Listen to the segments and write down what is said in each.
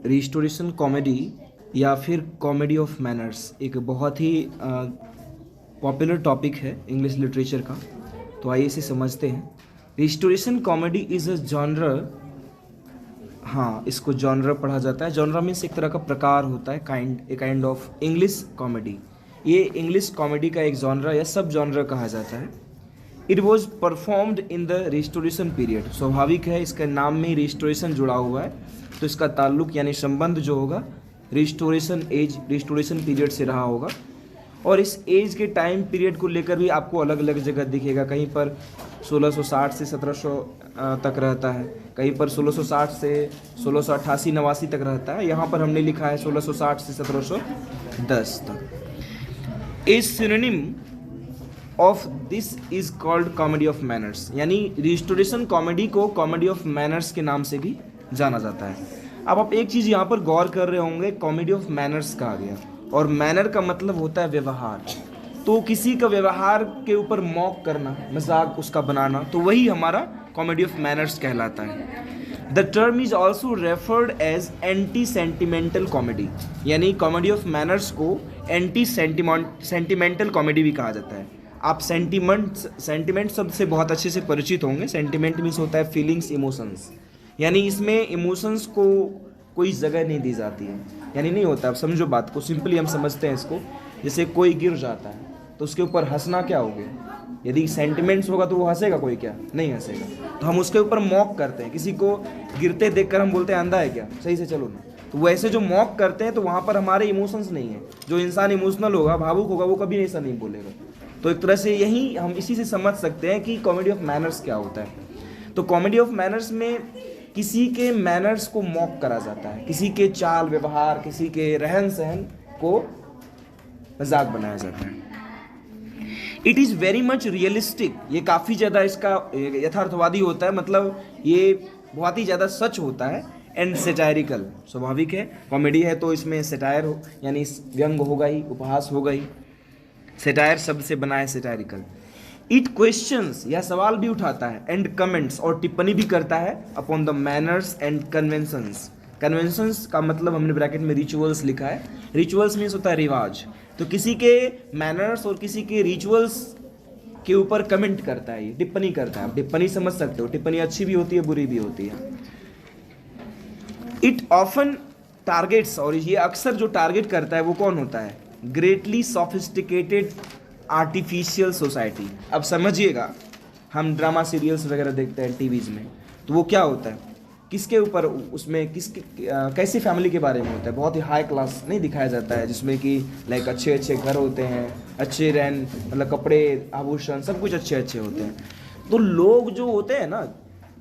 Restoration comedy या फिर comedy of manners एक बहुत ही पॉपुलर टॉपिक है इंग्लिश लिटरेचर का। तो आइए इसे समझते हैं। Restoration comedy is a genre. हाँ, इसको जॉनर पढ़ा जाता है। जॉनर मीन्स एक तरह का प्रकार होता है, a kind of English comedy. ये इंग्लिश कॉमेडी का एक जॉनर या सब जॉनर कहा जाता है। It was performed in the restoration period. स्वाभाविक है, इसके नाम में रिस्टोरेशन जुड़ा हुआ है, तो इसका ताल्लुक यानी संबंध जो होगा रिस्टोरेशन एज, रिस्टोरेशन पीरियड से रहा होगा। और इस एज के टाइम पीरियड को लेकर भी आपको अलग अलग जगह दिखेगा। कहीं पर 1660 से 1700 तक रहता है, कहीं पर 1660 से 1688-89 तक रहता है। यहाँ पर हमने लिखा है 1660 से 1710 तक। A synonym of this is called comedy of manners, यानी रिस्टोरेशन कॉमेडी को कॉमेडी ऑफ मैनर्स के नाम से भी जाना जाता है। अब आप एक चीज़ यहाँ पर गौर कर रहे होंगे, कॉमेडी ऑफ मैनर्स कहा गया और मैनर का मतलब होता है व्यवहार। तो किसी का व्यवहार के ऊपर मॉक करना, मजाक उसका बनाना, तो वही हमारा कॉमेडी ऑफ मैनर्स कहलाता है। The term is also referred as anti sentimental comedy, यानी कॉमेडी ऑफ मैनर्स को एंटी सेंटिमेंटल कॉमेडी भी कहा जाता है। आप सेंटिमेंट शब्द से बहुत अच्छे से परिचित होंगे। सेंटिमेंट मीन्स होता है फीलिंग्स, इमोशंस, यानी इसमें इमोशंस को कोई जगह नहीं दी जाती है, यानी नहीं होता। अब समझो बात को, सिंपली हम समझते हैं इसको। जैसे कोई गिर जाता है तो उसके ऊपर हंसना क्या हो गया? यदि सेंटिमेंट्स होगा तो वो हंसेगा? कोई क्या नहीं हंसेगा। तो हम उसके ऊपर मॉक करते हैं। किसी को गिरते देखकर हम बोलते हैं अंधा है क्या, सही से चलो ना। तो वैसे जो मॉक करते हैं तो वहाँ पर हमारे इमोशंस नहीं है। जो इंसान इमोशनल होगा, भावुक होगा, वो कभी ऐसा नहीं बोलेगा। तो एक तरह से यही हम इसी से समझ सकते हैं कि कॉमेडी ऑफ मैनर्स क्या होता है। तो कॉमेडी ऑफ मैनर्स में किसी के मैनर्स को मॉक करा जाता है, किसी के चाल व्यवहार, किसी के रहन सहन को मजाक बनाया जाता है। It is very much realistic, ये काफ़ी ज़्यादा इसका यथार्थवादी होता है, मतलब ये बहुत ही ज़्यादा सच होता है। एंड सेटायरिकल, स्वाभाविक है, कॉमेडी है तो इसमें सेटायर हो, यानी व्यंग होगा ही, उपहास होगा ही। सेटायर शब्द से बना है सेटायरिकल। इट क्वेश्चंस, यह सवाल भी उठाता है, एंड कमेंट्स, और टिप्पणी भी करता है upon the manners and conventions. Conventions का मतलब हमने ब्रैकेट में रिचुअल्स लिखा है। रिचुअल्स मीन्स होता है रिवाज। तो किसी के मैनर्स और किसी के रिचुअल्स के ऊपर कमेंट करता है, ये टिप्पणी करता है। आप टिप्पणी समझ सकते हो, टिप्पणी अच्छी भी होती है, बुरी भी होती है। इट ऑफन टारगेट्स, और ये अक्सर जो टारगेट करता है वो कौन होता है? Greatly sophisticated artificial society. अब समझिएगा, हम ड्रामा सीरियल्स वगैरह देखते हैं टीवीज में, तो वो क्या होता है, किसके ऊपर, उसमें किसके कैसी फैमिली के बारे में होता है? बहुत ही हाई क्लास नहीं दिखाया जाता है, जिसमें कि लाइक अच्छे अच्छे घर होते हैं, अच्छे मतलब कपड़े, आभूषण, सब कुछ अच्छे अच्छे होते हैं। तो लोग जो होते हैं ना,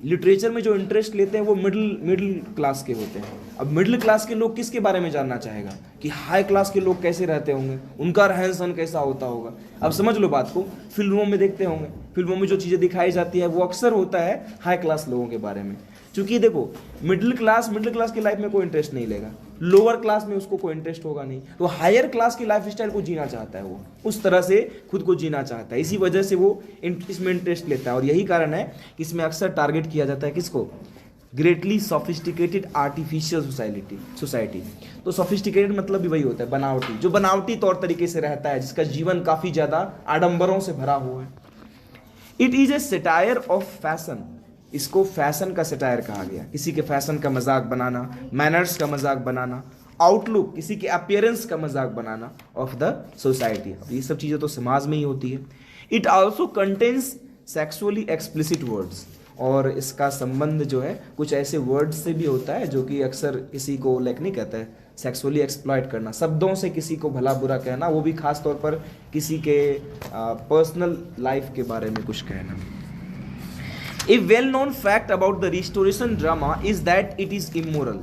लिटरेचर में जो इंटरेस्ट लेते हैं वो मिडिल क्लास के होते हैं। अब मिडिल क्लास के लोग किसके बारे में जानना चाहेगा कि हाई क्लास के लोग कैसे रहते होंगे, उनका रहन सहन कैसा होता होगा। अब समझ लो बात को, फिल्मों में देखते होंगे, फिल्मों में जो चीज़ें दिखाई जाती है वो अक्सर होता है हाई क्लास लोगों के बारे में। क्योंकि देखो, मिडिल क्लास की लाइफ में कोई इंटरेस्ट नहीं लेगा, लोअर क्लास में उसको कोई इंटरेस्ट होगा नहीं, तो हायर क्लास की लाइफ स्टाइल को जीना चाहता है, वो उस तरह से खुद को जीना चाहता है। इसी वजह से वो इसमें इंटरेस्ट लेता है, और यही कारण है कि इसमें अक्सर टारगेट किया जाता है किसको? Greatly sophisticated artificial society. तो सोफिस्टिकेटेड मतलब भी वही होता है, बनावटी, जो बनावटी तौर तरीके से रहता है, जिसका जीवन काफ़ी ज़्यादा आडंबरों से भरा हुआ है। It is a satire of fashion, इसको फैशन का सेटायर कहा गया, किसी के फैशन का मजाक बनाना, मैनर्स का मजाक बनाना, आउटलुक, किसी के अपीयरेंस का मजाक बनाना ऑफ द सोसाइटी। अब ये सब चीज़ें तो समाज में ही होती है। It also contains sexually explicit words, और इसका संबंध जो है कुछ ऐसे वर्ड्स से भी होता है जो कि अक्सर किसी को लाइक नहीं कहता है, सेक्सुअली एक्सप्लॉइट करना, शब्दों से किसी को भला बुरा कहना, वो भी खास तौर पर किसी के पर्सनल लाइफ के बारे में कुछ कहना। A well-known fact about the restoration drama is that it is immoral.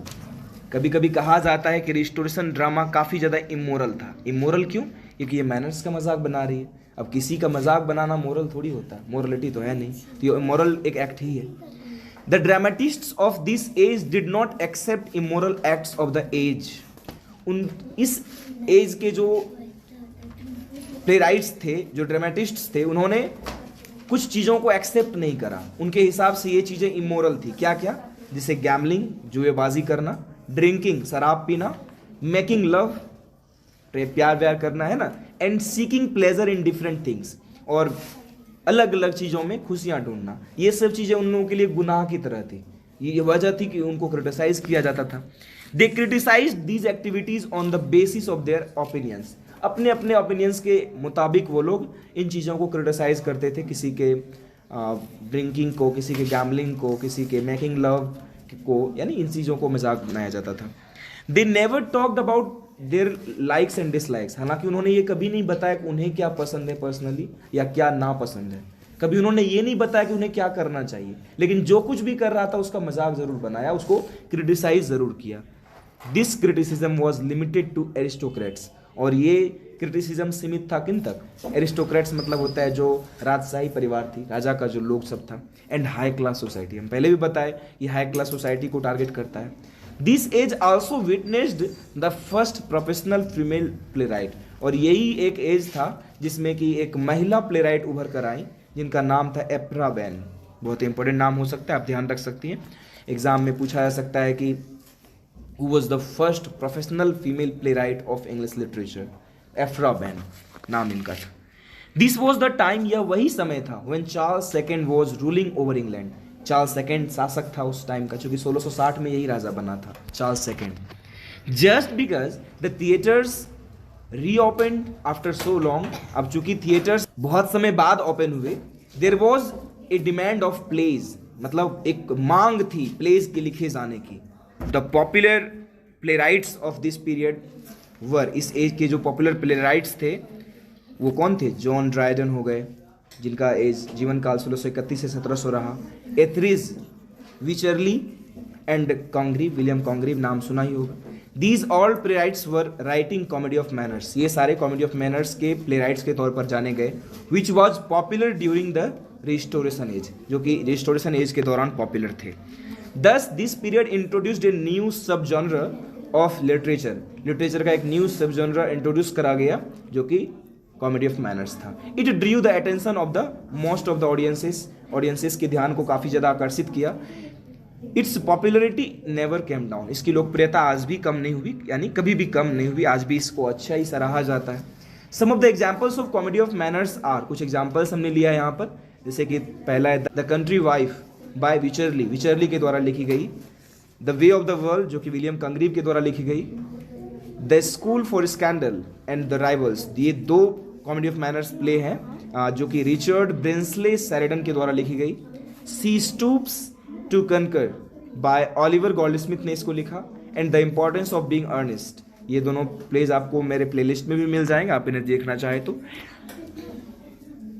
कभी कभी कहा जाता है कि रिस्टोरेशन ड्रामा काफ़ी ज़्यादा इमोरल था। इमोरल क्यों? क्योंकि ये मैनर्स का मजाक बना रही है। अब किसी का मजाक बनाना मोरल थोड़ी होता है, मोरलिटी तो है नहीं, तो ये इमोरल एक एक्ट ही है। The dramatists of this age did not accept immoral acts of the age. इस एज के जो प्लेराइट्स थे, जो ड्रामेटिस्ट्स थे, उन्होंने कुछ चीज़ों को एक्सेप्ट नहीं करा। उनके हिसाब से ये चीज़ें इमोरल थी। क्या क्या? जैसे गैमलिंग, जुएबाजी करना, ड्रिंकिंग शराब पीना, मेकिंग लव प्यार व्यार करना है ना, and seeking pleasure in different things, और अलग अलग चीज़ों में खुशियाँ ढूंढना, ये सब चीज़ें उन लोगों के लिए गुनाह की तरह थी। ये वजह थी कि उनको क्रिटिसाइज किया जाता था। They criticise these activities on the basis of their opinions, अपने अपने ओपिनियंस के मुताबिक वो लोग इन चीज़ों को क्रिटिसाइज करते थे, किसी के ड्रिंकिंग को, किसी के गैम्बलिंग को, किसी के मेकिंग लव को, यानी इन चीज़ों को मजाक बनाया जाता था। They never talked about their likes and dislikes, हालांकि उन्होंने ये कभी नहीं बताया कि उन्हें क्या पसंद है पर्सनली या क्या नापसंद है। कभी उन्होंने ये नहीं बताया कि उन्हें क्या करना चाहिए, लेकिन जो कुछ भी कर रहा था उसका मजाक जरूर बनाया, उसको क्रिटिसाइज जरूर किया। This criticism was limited to aristocrats, और ये क्रिटिसिज्म सीमित था किन तक? एरिस्टोक्रेट्स मतलब होता है जो राजशाही परिवार थी, राजा का जो लोग सब था, एंड हाई क्लास सोसाइटी। हम पहले भी बताए ये हाई क्लास सोसाइटी को टारगेट करता है। This age also witnessed the first professional female playwright, और यही एक एज था जिसमें कि एक महिला प्ले राइट उभर कर आई जिनका नाम था एफ्रा बैन। बहुत इंपॉर्टेंट नाम हो सकता है, आप ध्यान रख सकती हैं, एग्जाम में पूछा जा सकता है कि who was the first professional female playwright of English literature? एफ्रा ban नाम इनका था। दिस वॉज द टाइम, यह वही समय था, when Charles second was ruling over England. Charles second शासक था उस टाइम का, चूंकि 1660 में यही राजा बना था Charles second. Just because the theatres reopen after so long, अब चूंकि थिएटर्स बहुत समय बाद ओपन हुए, there was a demand of plays, मतलब एक मांग थी प्लेज के लिखे जाने की। The popular playwrights of this period were, इस एज के जो पॉपुलर प्ले राइट्स थे वो कौन थे? जॉन ड्राइडन हो गए, जिनका एज जीवन काल 1631 से 1700 रहा, Etherege, Wycherley and Congreve, William Congreve नाम सुना ही होगा। These all playwrights were writing comedy of manners, ये सारे कॉमेडी ऑफ मैनर्स के प्ले राइट्स के तौर पर जाने गए, which was popular during the restoration age, जो कि रिस्टोरेशन एज के दौरान पॉपुलर थे। Thus, this period introduced a new subgenre of literature. Literature का एक न्यू सब जॉनरा इंट्रोड्यूस करा गया जो कि कॉमेडी ऑफ मैनर्स था। It Drew the attention of the most of the audiences के ध्यान को काफ़ी ज़्यादा आकर्षित किया। It's popularity never came down, इसकी लोकप्रियता आज भी कम नहीं हुई, यानी कभी भी कम नहीं हुई, आज भी इसको अच्छा ही सराहा जाता है। Some of the examples of comedy of manners are, कुछ एग्जाम्पल्स हमने लिया है यहाँ पर, जैसे कि पहला है the country wife by Wycherley, Wycherley के द्वारा लिखी गई। The way of the world जो कि विलियम कंग्रीव के द्वारा लिखी गई। The school for scandal and the rivals, ये दो कॉमेडी ऑफ मैनर्स प्ले हैं जो कि रिचर्ड ब्रिंसले शेरिडन के द्वारा लिखी गई। She stoops to conquer by Oliver Goldsmith ने इसको लिखा। And the importance of being earnest, ये दोनों प्लेज आपको मेरे प्लेलिस्ट में भी मिल जाएंगे, आप इन्हें देखना चाहें तो।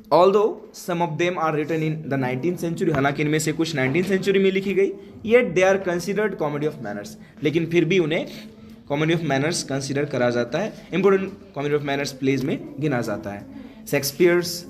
Although some of them are written in the 19th century, हालांकि इनमें से कुछ 19th century में लिखी गई, yet they are considered comedy of manners, लेकिन फिर भी उन्हें कॉमेडी ऑफ मैनर्स कंसिडर करा जाता है, important comedy of manners plays में गिना जाता है। Shakespeare's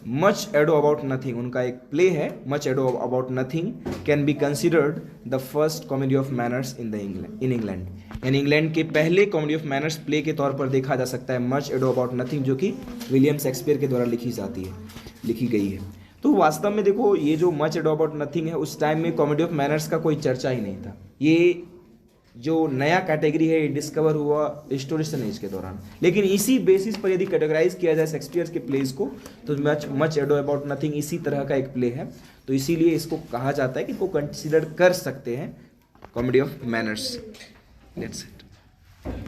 much ado about nothing, उनका एक प्ले है much ado about nothing, can be considered the first comedy of manners in England, यानी इंग्लैंड के पहले कॉमेडी ऑफ मैनर्स प्ले के तौर पर देखा जा सकता है मच एडो अबाउट नथिंग, जो कि विलियम शेक्सपियर के द्वारा लिखी गई है। तो वास्तव में देखो, ये जो मच एडो अबाउट नथिंग है, उस टाइम में कॉमेडी ऑफ मैनर्स का कोई चर्चा ही नहीं था। ये जो नया कैटेगरी है ये डिस्कवर हुआ रिस्टोरेशन एज के दौरान, लेकिन इसी बेसिस पर यदि कैटेगराइज किया जाए शेक्सपियर के प्लेज को, तो मच एडो अबाउट नथिंग इसी तरह का एक प्ले है, तो इसीलिए इसको कहा जाता है कि इसको कंसिडर कर सकते हैं कॉमेडी ऑफ मैनर्स। लेट्स